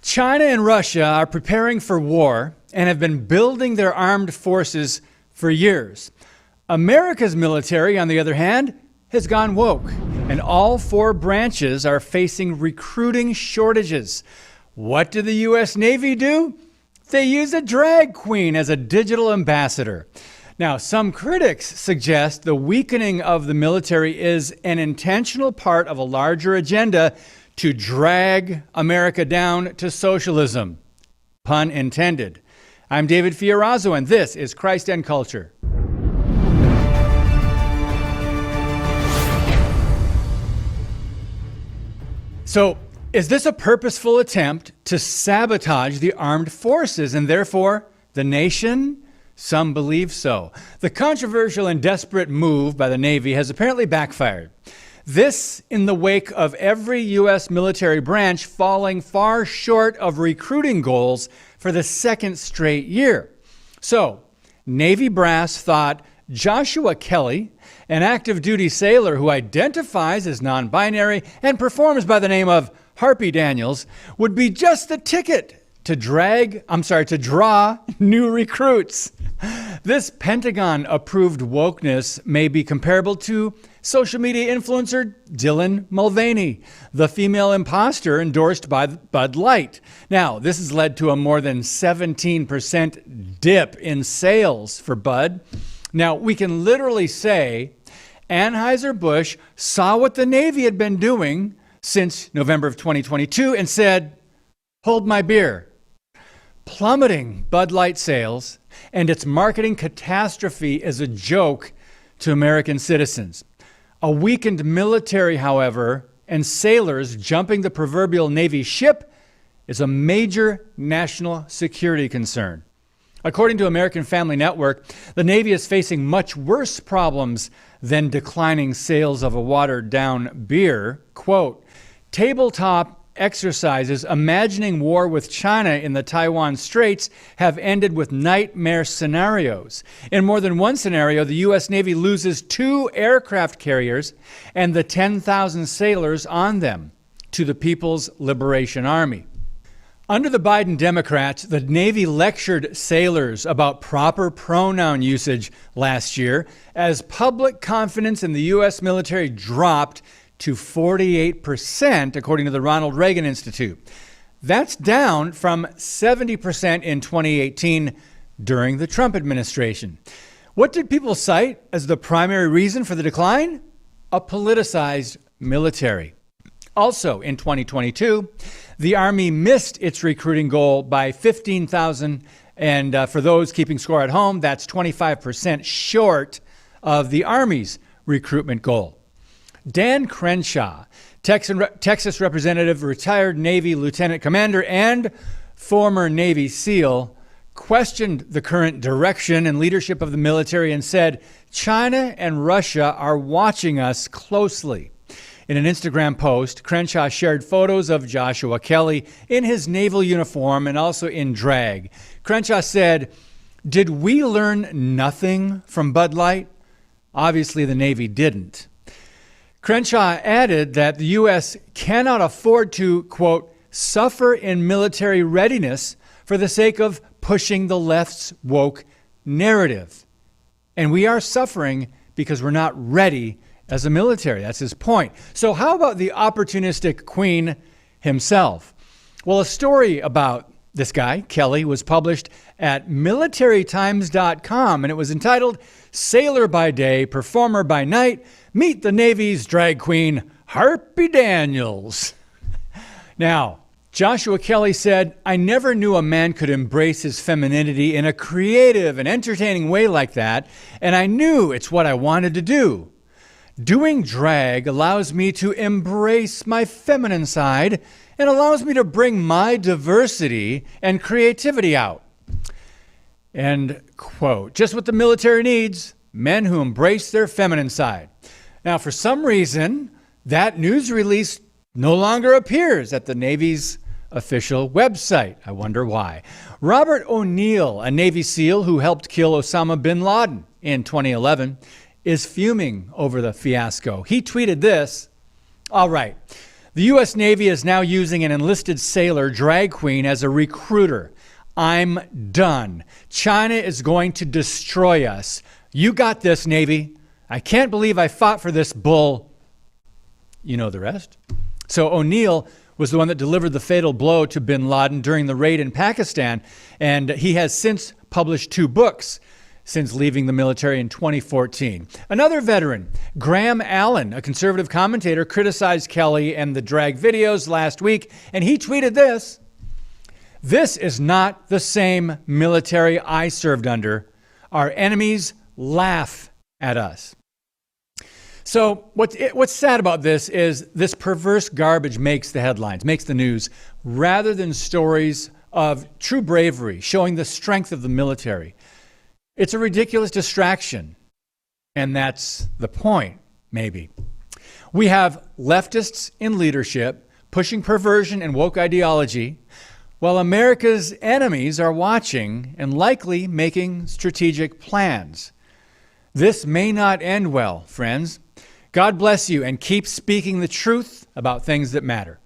China and Russia are preparing for war and have been building their armed forces for years. America's military, on the other hand, has gone woke, and all four branches are facing recruiting shortages. What did the U.S. Navy do? They use a drag queen as a digital ambassador. Now, some critics suggest the weakening of the military is an intentional part of a larger agenda to drag America down to socialism. Pun intended. I'm David Fiorazo, and this is Christ and Culture. So, is this a purposeful attempt to sabotage the armed forces and therefore the nation? Some believe so. The controversial and desperate move by the Navy has apparently backfired. This in the wake of every U.S. military branch falling far short of recruiting goals for the second straight year. So, Navy brass thought Joshua Kelly, an active duty sailor who identifies as non-binary and performs by the name of Harpy Daniels, would be just the ticket to draw new recruits. This Pentagon-approved wokeness may be comparable to social media influencer Dylan Mulvaney, the female imposter endorsed by Bud Light. Now, this has led to a more than 17% dip in sales for Bud. Now, we can literally say Anheuser-Busch saw what the Navy had been doing since November of 2022 and said, "Hold my beer." Plummeting Bud Light sales and its marketing catastrophe is a joke to American citizens. A weakened military, however, and sailors jumping the proverbial Navy ship is a major national security concern. According to American Family Network, the Navy is facing much worse problems than declining sales of a watered-down beer. Quote, "Tabletop exercises imagining war with China in the Taiwan Straits have ended with nightmare scenarios. In more than one scenario, the U.S. Navy loses 2 aircraft carriers and the 10,000 sailors on them to the People's Liberation Army." Under the Biden Democrats, the Navy lectured sailors about proper pronoun usage last year as public confidence in the U.S. military dropped to 48%, according to the Ronald Reagan Institute. That's down from 70% in 2018 during the Trump administration. What did people cite as the primary reason for the decline? A politicized military. Also, in 2022, the Army missed its recruiting goal by 15,000, and for those keeping score at home, that's 25% short of the Army's recruitment goal. Dan Crenshaw, Texas representative, retired Navy lieutenant commander, and former Navy SEAL, questioned the current direction and leadership of the military and said, "China and Russia are watching us closely." In an Instagram post, Crenshaw shared photos of Joshua Kelly in his naval uniform and also in drag. Crenshaw said, "Did we learn nothing from Bud Light?" Obviously, the Navy didn't. Crenshaw added that the U.S. cannot afford to, quote, "suffer in military readiness for the sake of pushing the left's woke narrative." And we are suffering because we're not ready as a military. That's his point. So how about the opportunistic Queen himself? Well, a story about this guy, Kelly, was published at militarytimes.com, and it was entitled "Sailor by Day, Performer by Night, Meet the Navy's Drag Queen, Harpy Daniels." Now, Joshua Kelly said, "I never knew a man could embrace his femininity in a creative and entertaining way like that, and I knew it's what I wanted to do. Doing drag allows me to embrace my feminine side and allows me to bring my diversity and creativity out." End quote. Just what the military needs, men who embrace their feminine side. Now, for some reason, that news release no longer appears at the Navy's official website. I wonder why. Robert O'Neill, a Navy SEAL who helped kill Osama bin Laden in 2011, is fuming over the fiasco. He tweeted this, "All right, The U.S. Navy is now using an enlisted sailor, drag queen, as a recruiter. I'm done. China is going to destroy us. You got this, Navy. I can't believe I fought for this bull. You know the rest. So O'Neill was the one that delivered the fatal blow to bin Laden during the raid in Pakistan, and he has since published 2 books since leaving the military in 2014. Another veteran, Graham Allen, a conservative commentator, criticized Kelly and the drag videos last week, and he tweeted this: "This is not the same military I served under. Our enemies laugh at us." So what's sad about this is this perverse garbage makes the headlines, makes the news, rather than stories of true bravery, showing the strength of the military. It's a ridiculous distraction, and that's the point, maybe. We have leftists in leadership pushing perversion and woke ideology, while America's enemies are watching and likely making strategic plans. This may not end well, friends. God bless you, and keep speaking the truth about things that matter.